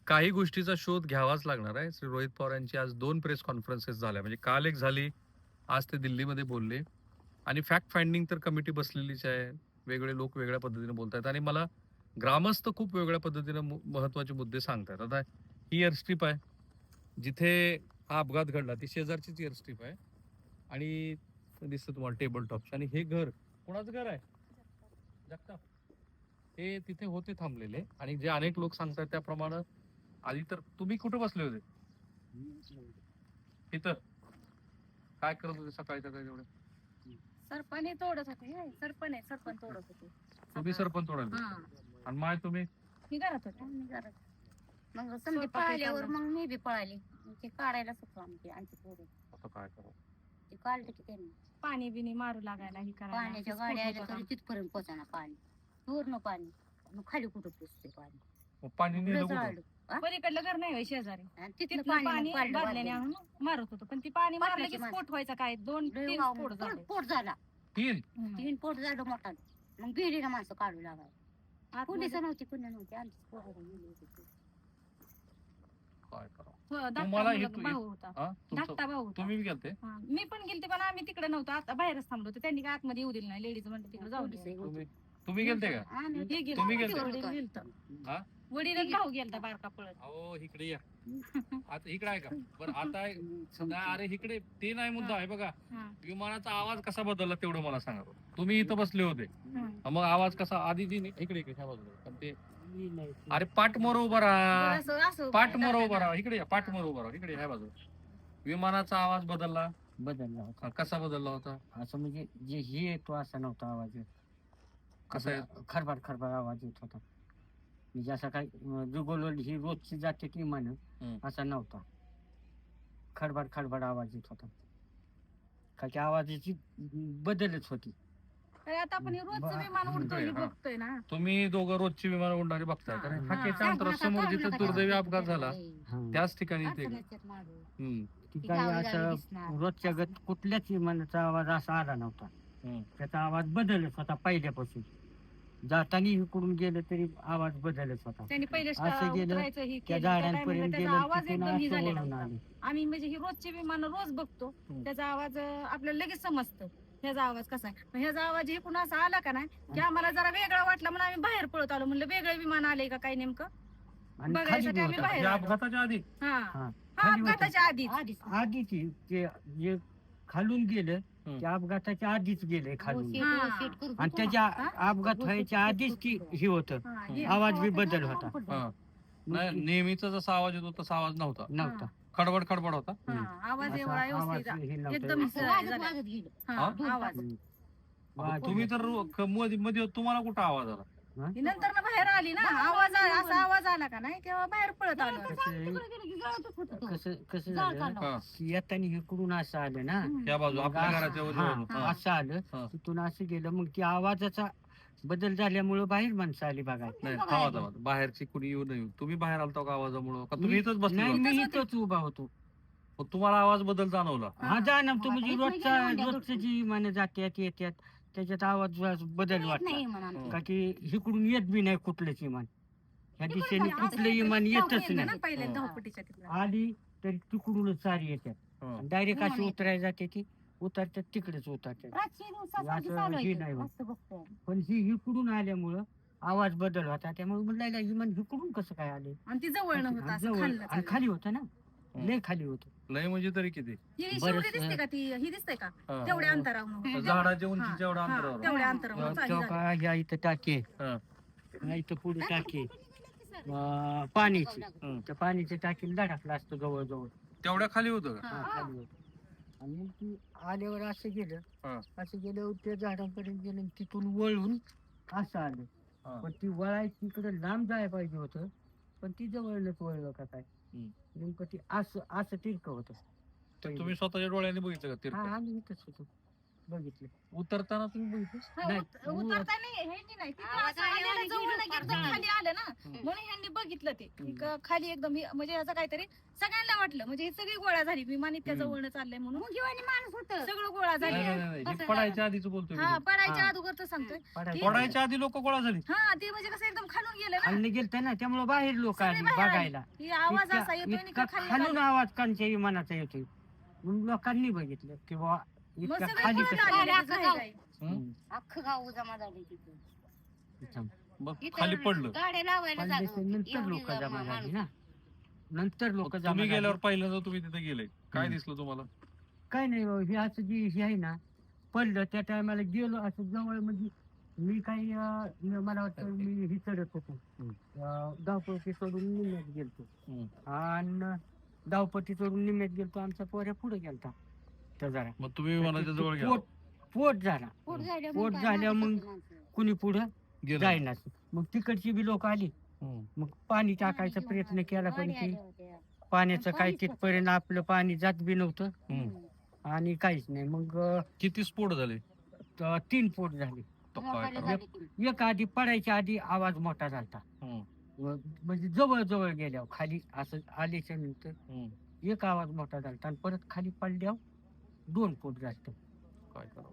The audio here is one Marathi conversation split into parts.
काही गोष्टीचा शोध घ्यावाच लागणार आहे. श्री रोहित पवार यांची आज 2 प्रेस कॉन्फरन्सेस झाल्या. म्हणजे काल एक झाली, आज ते दिल्लीमध्ये बोलले आणि फॅक्ट फाइंडिंग तर कमिटी बसलेलीच आहे. वेगळे लोक वेगळ्या पद्धतीने बोलतायत आणि मला ग्रामस्थ खूप वेगळ्या पद्धतीने महत्त्वाचे मुद्दे सांगतायत. आता ही एअरस्ट्रिप आहे, जिथे हा अपघात घडला ती शेजारचीच एअरस्ट्रिप आहे आणि दिसतं तुम्हाला टेबल टॉप्स आणि हे घर कोणाचं घर आहे? जगताप. ते तिथे होते थांबलेले आणि जे अनेक लोक सांगतात त्याप्रमाणे आधी तर तुम्ही कुठे बसले होते? इथं काय करत होते सकाळी सकाळी एवढे? सरपण तोडत होते. सरपण तोडत होते. तुम्ही सरपंच तोडायला आणि माय तुम्ही मी घरात होते. मी घरात. मग समजे पळाल्यावर मग मी बी पळाली. ते काढायला सुद्धा आमची पोरं. आता काय करा? ते काढलं की त्यांनी पाणी बिनी मारू लागायला ही करायला पाण्याच्या गाड्या आल्या तरी तिथपर्यंत पोचाना पाणी. पूर्ण पाणी. मग खाली कुठं पोचते पाणी. मग पाणी नेलं कुठं? पलीकडलं घर नाही होय शेजारी. तिथलं पाणी पाणी बादल्याने आणून मारत होतं पण ती पाणी मारलं की स्फोट व्हायचा काय 2-3 स्फोट झाले. पोट झाला. 3 पोट झालं मोठा. मग बिडीला माणसं काढू लागायला. पोलिस नव्हती पुण्य नव्हती आमची पोरं गेली होती. काय करा? तुम्हाला भाऊ होता. हा? धाकटा भाऊ होता. तुम्ही बी गेलते? मी पण गेलते पण आम्ही तिकडे नव्हतो. आता बाहेरच थांबलो होतो. त्यांनी काय आतमध्ये येऊ दिलं नाही. लेडीज म्हणते तिकडे जाऊ दे. तुम्ही गेलते का? हे गेलं. तुम्ही गेलते? वडील गेलतं. हा? वडीलच भाऊ गेलता बारका पळत. अहो इकडे या. आता इकडे आहे का? बरं आता अरे इकडे ते नाही मुद्दा आहे बघा. हा. विमानाचा आवाज कसा बदलला तेवढं मला सांगा. तुम्ही इथं बसले होते. हम्म. मग आवाज कसा आधी इकडे ह्या बाजूला पण ते अरे पाठमोर उभा राहा. पाठमोर उभा राहा. इकडे या. पाठमोर उभा राहा. इकडे ह्या बाजूला. विमानाचा आवाज बदलला होता. कसा बदलला होता? असं म्हणजे जे ही येतो असा नव्हता आवाज येत. कसा येत? खरबड खरबड आवाज येत होता. म्हणजे असं काही जुगोल ही रोजची जाते की म्हण असा नव्हता. खडबड खडबड आवाज येत होता. का की आवाजाची बदलच होती. आता आपण हे रोजचं विमान उडतो हे बघतोय ना. तुम्ही दोघं रोजची विमान उडणारी बघताय कारण हाकेच्या अंतरासमोर जिथे दुर्दैवी अपघात झाला त्याच ठिकाणी ते ठिकाणी असं रोजच्या गत कुठल्याच विमानाचा आवाज असा आला नव्हता. त्याचा आवाज बदलच होता पहिल्यापासून. जाताना इकडून गेलं तरी आवाज बदलच होता. त्यांनी पहिले असं गेलं त्या झाडांपर्यंत गेलं आवाज तिथून एकदम ही असं झालेला वळून होता. आले. आम्ही म्हणजे ही रोजची विमान रोज बघतो त्याचा आवाज आपल्याला लगेच समजतं ह्याचा आवाज कसा आहे. ह्याचा आवाज हे कुणा असा आला का नाही की आम्हाला जरा वेगळा वाटला म्हणून आम्ही बाहेर पळत आलो. म्हणलं वेगळं विमान आलंय का काय नेमकं आणि खाली बघायसाठी आम्ही होता. बाहेर आलो. अपघाताच्या आधी हा हा. हा अपघाताच्या आधीच आधीची ते जे खालून गेलं त्या अपघाताच्या आधीच गेले खालून आणि त्याच्या अपघात व्हायच्या आधीच ती ही होतं. आवाज बी बदल होता. नाही नेहमीचा जसा आवाज येतो तसा आवाज नव्हता. खडबड खडबड होता. आवाज असा एवढा आवाज व्यवस्थित हे नव्हतं. एकदम आवाज तुम्ही तर मध्ये तुम्हाला कुठं आवाज आला? ही नंतर ना बाहेर आली ना आवाज असा आवाज आला का नाही तेव्हा बाहेर पळत आलो. कसं झालं की येताना इकडून असं आलं ना या बाजू आपल्या घराच्या हा, बाजूला. असं आलं तिथून असं गेलं मग ती आवाजाचा बदल झाल्यामुळं बाहेर माणसं आली बघायला. नाही थांबा बाहेरची कुणी येऊ नये. तुम्ही बाहेर आलता का आवाजामुळे का तुम्ही इथंच बसले नाही होते? मी इथंच उभा होतो. मग तुम्हाला आवाज बदल जाणवला? हा जाणवतो म्हणजे रोजचं जी मन जात्यात येत्यात त्याच्यात आवाज बदल वाटला. का की इकडून येत बी नाही कुठलंच इमान. ह्या दिशेने कुठलं इमान येतच नाही. पहिले धावपटीच्या तिकडे आली तरी तिकडूनच सारी येतात. डायरेक्ट अशी उतरायला जाते की उतरतात तिकडेच उतरतात. असं ही नाही होत. पण ही इकडून आल्यामुळं आवाज बदल होता त्यामुळे म्हणलं इमान इकडून कसं काय आले. आणि ती जवळ नव्हतं असं जवळ खाल्लं आणि खाली होतं ना लय खाली होतं. लय म्हणजे तरी किती? ही शेवटी दिसते का ती ही दिसते का तेवढ्या अंतरावर झाडाच्या उंचीच्या एवढ्या अंतरावर. तेवढ्या अंतरावर तेव्हा ह्या इथं टाके ह्या इथं पुढे टाके पाण्याची त्या पाण्याच्या टाकीला धडकला असतो जवळजवळ. तेवढ्या खाली होतं का? खाली होतं. आणि मग ती आल्यावर असं गेलं त्या झाडापर्यंत गेलं आणि तिथून वळून असं आलं. पण ती वळायची तिकडे लांब जायला पाहिजे होतं पण ती जवळच वळलं का काय नेमकं ती असं तिरकं होतं. तुम्ही स्वतःच्या डोळ्याने बघितलं का हा तिरकं? आम्ही इथंच होतो. बघितलं. उतरताना तुम्ही बघितलं? नाही, उतरता नाही ह्यांनी नाही तिथं आवाज असं आल्यावर आलेलं आणि जवळ गेलं नाही की फार एकदम जवळ. खाली आलं ना म्हणून ह्यांनी बघितलं ते खाली एकदम म्हणजे याचं काहीतरी सगळ्यांना वाटलं म्हणजे ही सगळी गोळा झाली विमान इतक्या जवळ चाललंय म्हणून मुंगीवाणी माणूस होत सगळं गोळा नाही, झाली नाही, नाही, कसं हे पडायच्या आधीच बोलतोय हा मी. पडायच्या हा. अगोदरच सांगतोय पडायच्या आधी लोक गोळा झाली. हा ते म्हणजे कसं एकदम खालून गेलं ना खाली गेलत ना त्यामुळे बाहेर लोक सगळे आली बाहेर आले. बघायला. ही आवाज इतका- असा येतोय आणि इतका का खाली खालून आली. आवाज कांच्या विमानाचा येतोय म्हणून लोकांनी बघितलं की बाबा मग इतका सगळे खाली पळून कसं आले लगेच आले. घाई-घाई. अख्खं गाव जमा झाले तिथे मग इथं खाली पडलं. गाड्या लावायला जागा होती. नंतर एवढी लोक जमा माणूस. झाली ना नंतर लोक मग जमा तुम्ही झाली. गेल्यावर पहिल्यांदा तुम्ही तिथे गेले काय दिसलं तुम्हाला? काय नाही बाबा, हे असं जी हे आहे ना पडलं त्या टायमाला गेलो असं जवळ म्हणजे मी काही मला वाटतं मी ही चढत होतो धावपट्टी सोडून निम्यात गेलतो आणि धावपट्टी सोडून निम्यात गेलतो आमचा पोऱ्या पुढे गेलता तर जरा मग तुम्ही विमानाच्या जवळ गेला. पोट झाला पोट झाल्यावर पोट काय झाल्यावर मागं मग सगळी माणसं. कुणी पुढं गेला. जाईनाच मग तिकडची बी लोक आली मग पाणी टाकायचा प्रयत्न केला पण गाडी ती आल्या होत्या. पाण्याचं पण काही पाणीच तिथपर्यंत आपलं पाणी जात बी नव्हतं आणि काहीच नाही मग किती स्फोट झाले? 3 पोट झाले. तो काय मोबाईल करा? झाली ती. एक आधी पडायच्या आधी आवाज मोठा झाला म्हणजे जवळ जवळ गेल्यावर खाली असं आल्याच्या नंतर एक आवाज मोठा झाला आणि परत खाली पडल्यावर 2 फूट जास्त काय करावं?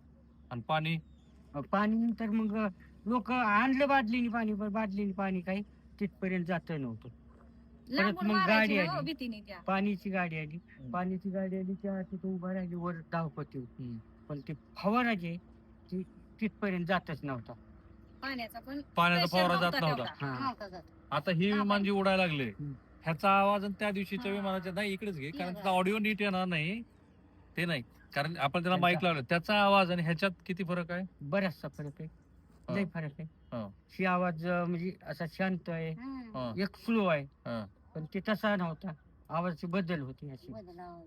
आणि पाणी पाणी नंतर मग लोक आणलं बादलीने पाणी पण बादलीने पाणी काही तिथपर्यंत जात नव्हतं लांबून मग मारायची गाडी ना हो आली. भीतीने त्या पाणीची गाडी आली पाणीची गाडी आली त्या तिथं उभा राहिली वर धावपट्टी पण ती फवारा जे ती तिथपर्यंत जातच नव्हता. पाण्याचा पण पाण्याचा pressure फवारा जात नव्हता नव्हता. तेवढा. हा. नव्हता जात. आता ही विमान जी उडायला लागले हम्म. ह्याचा आवाज आणि त्या दिवशीच्या हा. विमानाच्या नाही इकडेच घे कारण इकडे. त्याचा ऑडिओ नीट येणार नाही ते नाही कारण आपण त्याला त्यांचा- माईक लावलं त्याचा आवाज आणि ह्याच्यात किती फरक आहे? बराचसा फरक आहे हा. लय फरक आहे. हा. ही आवाज म्हणजे असा शांत आहे हम्म. हा. एक स्लो आहे हा. पण ते तसा नव्हता आवाजाची बदल होती अशी बदलावं.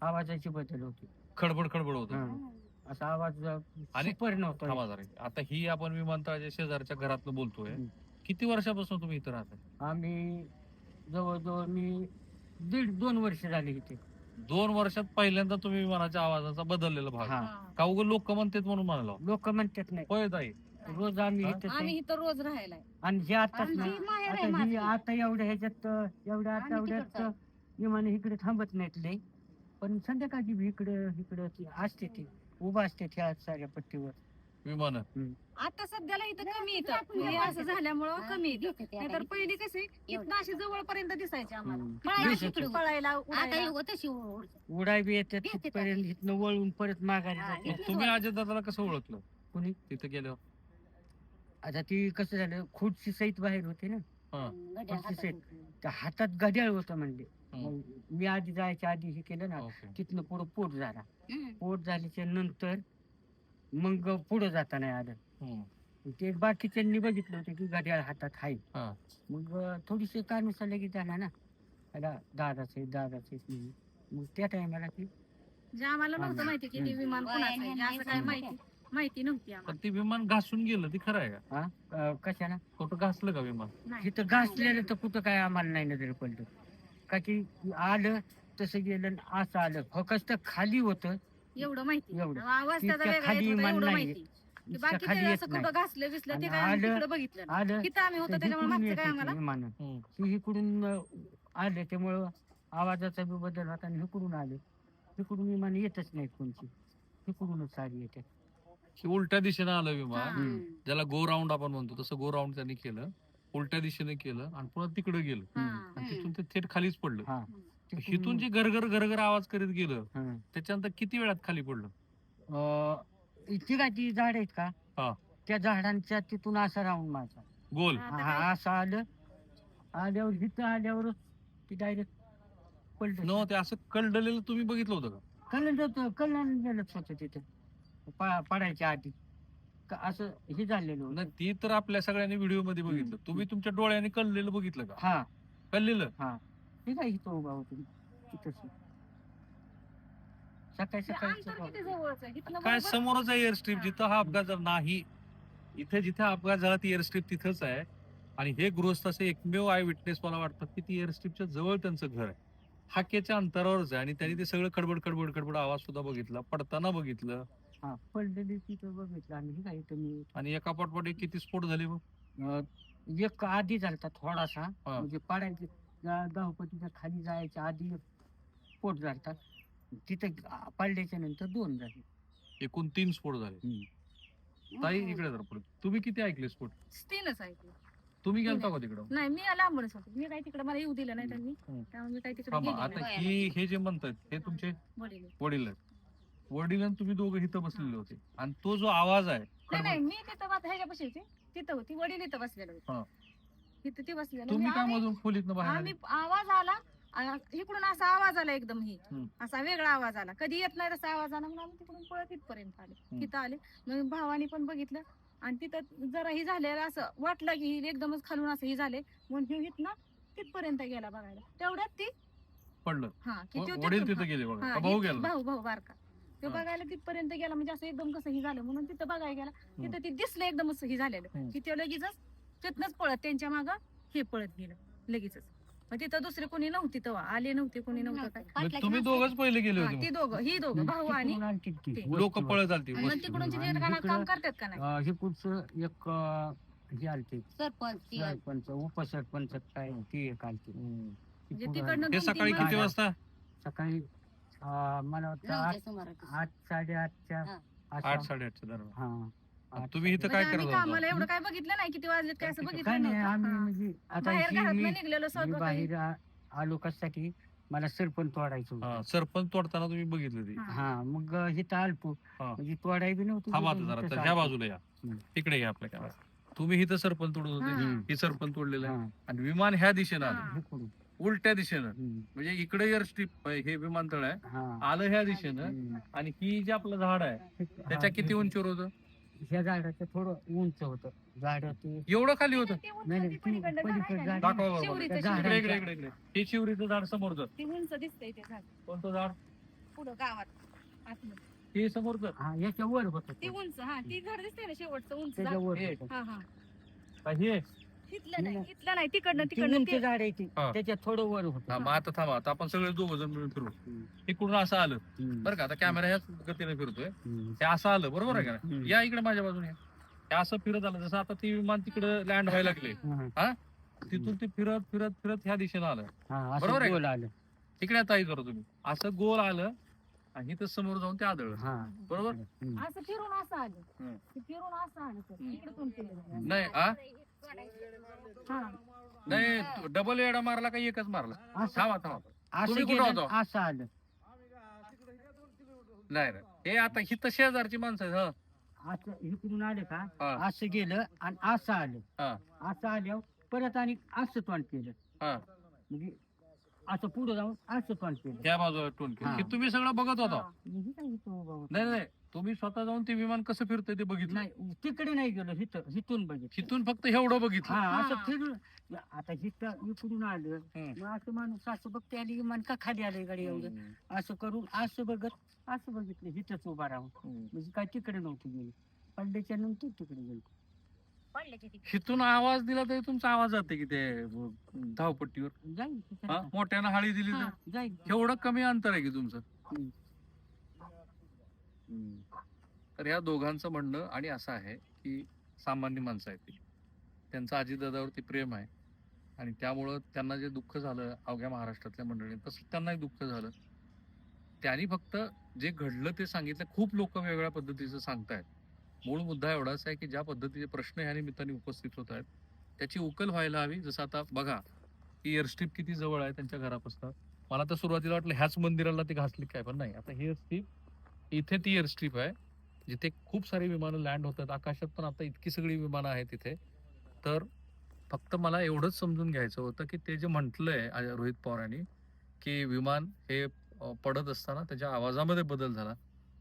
आवाजाची बदल होती खडबड खडबड होत. हा. हम्म. असा आवाज आणि सुपर नव्हता थांबा जरा. आता ही आपण विमानतळाच्या शेजारच्या घरातनं बोलतोय हम्म. किती वर्षापासून तुम्ही इथं राहताय? आम्ही जवळजवळ मी 1.5-2 वर्ष झाली इथे 2 वर्षात पहिल्यांदा तुम्ही विमानाच्या आवाजाचा बदललेला भाग हा हा. का उगं लोक म्हणतात म्हणून म्हणाला लोक म्हणतात नाही होय ताई. रोज आम्ही हा? इथेच आम्ही आहे. इथं रोज राहायला आणि जे आताच आमची ना माहेर आहे आता ही माझी. आता एवढ्या ह्याच्यात एवढ्या आता आम्ही एवढ्यात तिकडचं आहे. विमान इकडे थांबत नाहीत लय पण संध्याकाळची बी इकडे ती असते ती उभा असते त्या साऱ्या पट्टीवर विमान आता सध्याला इथं कमी येतं हे असं झाल्यामुळं कमी येतं येते ते नाहीतर आता. पहिली कसे इथनं अशी जवळपर्यंत दिसायचे आम्हाला पळायला दिसत शिकलो. होतं. पळायला आता उडायला. एवढं तशी ओढ- उडाय बी येतात येते तिथपर्यंत इथनं वळून परत माघारी हा, जाते येते. तुम्ही अजय दादाला कसं ओळखलं कुणी तिथे गेल्यावर? आता ती कसं झालं खुर्ची सहित बाहेर होती ना हा. गड्या हातात पस्तीस होती. त्या हातात घड्याळ होतं म्हणले हम्म. मग मी आधी जायच्या आधी हे केलं ना ओके. तिथनं पुढं पोट झाला हम्म. पोट झाल्याच्या नंतर मग पुढं जाता नाही आलं हम्म. ते बाकीच्यांनी बघितलं होतं की घड्याळ हातात आहे हा. मग थोडीशी कानुसा लगेच झाला ना दादाचे म्हणून मग त्या टायमाला ती जे आम्हाला नव्हतं हा. माहिती की ते विमान हम्म. कोणाचं आहे. हे असं काय माहिती नव्हती आम्हाला पण ते विमान घासून गेलं ती खरं आहे का? कशाला कुठं घासलं का विमान? नाही. इथं घासलेलं तर कुठं काय आम्हाला नाही नजर पडलं का की आलं तसं गेलं आणि असं आलं फक्त खाली होतं एवढं माहिती एवढं. आवाज त्याचा इतक्या वेगळा खाली येत होता, विमान एवढं नाही माहिती की इतक्या बाकी खाली ते येत असं नाही कुठं घासलं बिसलं ते आणि काय आम्ही आलं- तिकडं बघितलं नाही. आलं इथं आम्ही होतो तर त्याच्यामुळे इकडून मागचं येत काय होती आम्हाला विमानं हम्म. ती इकडून आले त्यामुळं आवाजाचा बी बदल होता आणि इकडून आले इकडून विमान येतच नाहीत कोणची इकडूनच सारी येते की उलट्या दिशेनं आलं विमान हा. हम्म. ज्याला गो राऊंड आपण म्हणतो तसं गो राऊंड त्यांनी केलं उलट्या दिशेने केलं आणि पुन्हा तिकडे गेलं हा. आणि तिथून ते थेट खालीच पडलं. हा हिथून जे गरगर गरगर आवाज करीत गेलं हा. त्याच्यानंतर किती वेळात खाली पडलं? ती काय ती झाड आहेत हा. का त्या झाडांच्या तिथून असा राऊंड माझा गोल. आता काय? असं आल्यावर इथं आल्यावरच ती डायरेक्ट पडलं न ते असं कलडलेलं तुम्ही बघितलं होतं का? कल्याणच होतं तिथं पडायच्या आधी असं हे झालेलं होतं नाही ती तर आपल्या सगळ्यांनी व्हिडिओ मध्ये बघितलं तुम्ही तुमच्या डोळ्याने कललेलं बघितलं का? हा कललेलं ठीक आहे इथं उभा होतो तिथंच सकाळी ते सकाळी अंतर किती जवळच आहे इथनं काय बरोबर- समोरच आहे एअर स्ट्रीप जिथं हा अपघात झाला नाही इथे जिथे अपघात झाला ती एअर स्ट्रीप तिथंच आहे आणि हे गृहस्थ असे एकमेव आय विटनेस मला वाटतं की ती एअर स्ट्रीपच्या जवळ त्यांचं घर आहे हाकेच्या अंतरावरच आहे आणि त्यांनी ते सगळं खडबड खडबड खडबड आवाज सुद्धा बघितला पडताना बघितलं हा पडलेली तिथं बघितलं आम्ही हे काय तुम्ही आणि एका पटपट किती स्फोट झाले मग? एक आधी झालता थोडासा हा. म्हणजे पाडायचे धावपतीच्या खाली जायच्या आधी एक स्फोट झालता तिथं पडल्याच्या नंतर 2 झाले. एकूण 3 स्फोट झाले. ताई इकडे जर पुढे, तुम्ही किती ऐकले स्फोट? 3च ऐकले. तुम्ही गेलता का तिकडं? नाही मी लांबूनच होते, मी काही तिकडे मला येऊ दिलं नाही त्यांनी, त्यामुळे मी काही तिकडे थांबा, गेले आता नाही. हे जे म्हणतात हे तुमचे वडील. वडील आहेत. वडील आणि तुम्ही दोघं इथं बसलेले होते आणि तो जो आवाज आहे नाही नाही मी तिथं ह्याच्यापाशी होती, तिथं होती, वडील इथं बसलेले हा. होते, तिथं ती बसलेले. तुम्ही काय मधून खोलीतनं बाहेर आले? आम्ही आवाज आला इकडून असा आवाज आला एकदम ही असा वेगळा आवाज आला, कधी येत नाही तसा आवाज आला, म्हणून आम्ही तिकडून पळत इथपर्यंत आले. तिथं आले मग भावानी पण बघितलं आणि तिथं जरा ही झालेलं असं वाटलं की ही एकदमच खालून असं ही झाले, म्हणून हे इथनं तिथपर्यंत गेला बघायला. तेवढ्यात ती पडलं. हा की तो वडील तिथून- तिथे गेले बघा हा, का भाऊ गेला? भाऊ बारका तो हा. बघायला तिथपर्यंत गेला, म्हणजे असं एकदम कसं ही झालं म्हणून तिथं बघायला गेला. तिथं ती दिसलं एकदमच ही झालेलं की ते लगेचच तिथनच पळत त्यांच्या मागं हे पळत गेलं लगेचच. मग तिथं दुसरे कोणी नव्हती तेव्हा, आले नव्हते, कोणी नव्हतं काय. मग तुम्ही दोघच पहिले गेले हा, होते ती दोघं ही दोघं भाऊ आणि ते. लोक पळत आलती मग तिकडून काम करतात का नाही. हे पुढचं एक हे आलते सरपंच ती सरपंच उपसरपंच काय ती एक आलती म्हणजे पुढं तिकडनं हे 2-3 सकाळी किती माणसं- वाजता? सकाळी मला वाटतं 9च्या सुमारास. 8-8:30च्या हा. 8-8:30 दरम्यान. हा तुम्ही इथं काय म्हणजे करत आम्ही होता? कामाला एवढं काय बघितलं नाही, किती वाजलेत काय असं काय बघितलं नाही आम्ही नव्हतं. म्हणजे हा. आता बाहेर ही घरात मी निघलेलो मी स्वतः बाहेर आलो कशासाठी मला सरपंच तोडायचं होतं. हा, सरपंच तोडताना तुम्ही बघितलं ते. हा मग इथं आलतो हा. म्हणजे तोडाय बी नव्हतं थांबा गेलो, आता जरा इथंच तर ह्या आलतो. बाजूला या. हम्म. तिकडे या आपल्या कॅमेरा. तुम्ही इथं सरपंच तोडत होते, हा. ही सरपंच तोडलेलं आहे हा. आणि विमान ह्या दिशेनं आलं, हा. इकडून. उलट्या दिशेनं. हम्म. म्हणजे इकडे एअर स्ट्रीप हे विमानतळ आहे, हा. आलं ह्या दिशेनं. हम्म. आणि ही जे आपलं झाड आहे त्याच्या हा, किती उंचीवर होतं? ह्या झाडाचं थोडं उंच होतं झाड ते एवढं खाली होतं? ते उंच नाही, ती नाही, पलीकडलं झाड आहे पलीकडलं का? झाड. दाखवा बरं. शिवरीचं त्या शिवरी. इकडे इकडे इकडे इकडे हे शिवरीचं झाड समोरचं. ती उंच दिसतंय ते झाड कोणतं झाड? पुढं गावात आतमध्ये. हे समोरचं. हा याच्या वर होत ती उंच, हा ती झाड दिसते ना शेवटचं उंच त्याच्या झाड. वर हे. होतं. हा हा का हे? इथलं नाही, इथलं नाही, तिकडनं ती तिकडनं उंच ते- झाड आहे ती हा. त्याच्या थोडं वर होत हा, मग आता थांबा, आता आपण सगळे दोघ जण मिळून फिरू. इकडून असं आलं बरं का, आता कॅमेरा ह्याच गतीने फिरतोय. हे असं आलं बरोबर आहे का नाही? या इकडे माझ्या बाजूने. हे असं फिरत आलं, जसं आता ती विमान तिकडे लँड व्हायला लागले, तिथून ते फिरत फिरत फिरत ह्या दिशेनं आलं. बरोबर आहे का? गोल आलं इकडे आता हे करा तुम्ही, असं गोल आलं आणि इथं समोर जाऊन ते आदळलं. हा बरोबर? असं फिरून असं आलं, हम्म. ते फिरून असं आलं तर इकडे केलं. नाही हा हा नाही, डबल वेडा मारला का एकच मारला? असं थांबा थांबा. असं तुम्ही कुठं गेलं, होता? असं आलं नाही नाही. हे आता हिथं शेजारची माणसं आहेत. हा असं इकडून आलं का हा. असं गेलं आणि असं आलं हा असं आल्यावर परत आणि असं तोंड केलं हा. म्हणजे असं पुढे जाऊन असं तोंड केलं त्या बाजूला टोन केलं. हा. हे तुम्ही सगळं बघत होता? म्हणजे काय इथं उभा होता. नाही नाही, तुम्ही स्वतः जाऊन ते विमान कसं फिरतंय ते बघितलं? नाही तिकडे नाही गेलो हिथून बघितलं तिथून फक्त एवढं बघितलं. हा हा. असं फिरून आता हिथं इकडून आलं हम्म. मग असं माणूस असं बघते आली मन का खाली आलंय गाडी एवढं असं करून असं बघत असं बघितलं हिथंच उभा राहून म्हणजे काय तिकडे नव्हती गेली पडल्याच्या नंतर तिकडे गेलो पडल्याच्या तिकडे. हिथून आवाज दिला तरी तुमचा आवाज जाते की ते धावपट्टीवर? जाईल हा? मोठ्यानं हाळी दिली हा. तर जाईल एवढं कमी अंतर आहे की तुमचं? हम्म. तर या दोघांचं म्हणणं आणि असं आहे की सामान्य माणसं आहेत ती, त्यांचं अजितदादावरती प्रेम आहे आणि त्यामुळं त्यांना जे दुःख झालं अवघ्या महाराष्ट्रातल्या मंडळींनी तसं त्यांनाही दुःख झालं. त्यांनी फक्त जे घडलं ते सांगितलं. खूप लोक वेगवेगळ्या पद्धतीचं सांगतायत. मूळ मुद्दा एवढाच आहे की ज्या पद्धतीचे प्रश्न ह्या निमित्ताने उपस्थित होत आहेत त्याची उकल व्हायला हवी. जसं आता बघा की एअरस्ट्रीप किती जवळ आहे त्यांच्या घरापासून. मला तर सुरुवातीला वाटलं ह्याच मंदिराला ती घासली काय, पण नाही. आता ही एअरस्ट्रीप इथे ती एअरस्ट्रीप आहे जिथे खूप सारी विमानं लँड होतात. आकाशात पण आता इतकी सगळी विमानं आहेत तिथे. तर फक्त मला एवढंच समजून घ्यायचं होतं की ते जे म्हटलंय रोहित पवार यांनी की विमान हे पडत असताना त्याच्या आवाजामध्ये बदल झाला,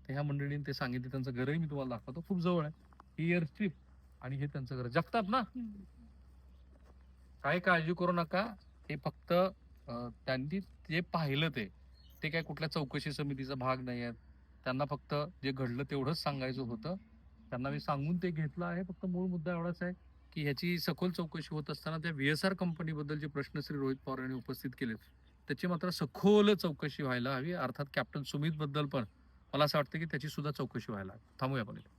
तर ह्या मंडळींनी ते सांगितले. त्यांचं घरही मी तुम्हाला दाखवतो, खूप जवळ आहे. ही एअरस्ट्रीप आणि हे त्यांचं घर. जगताप ना, काही काळजी करू नका. हे फक्त त्यांनी जे पाहिलं ते काय कुठल्या चौकशी समितीचा भाग नाही आहे. त्यांना फक्त जे घडलं तेवढंच सांगायचं होतं. त्यांना मी सांगून ते घेतलं आहे. फक्त मूळ मुद्दा एवढाच आहे की ह्याची सखोल चौकशी होत असताना त्या VSR कंपनीबद्दल जे प्रश्न श्री रोहित पवार यांनी उपस्थित केलेत त्याची मात्र सखोल चौकशी व्हायला हवी. अर्थात कॅप्टन सुमित बद्दल पण मला असं वाटतं की त्याची सुद्धा चौकशी व्हायला हवी. थांबूया आपण इथे.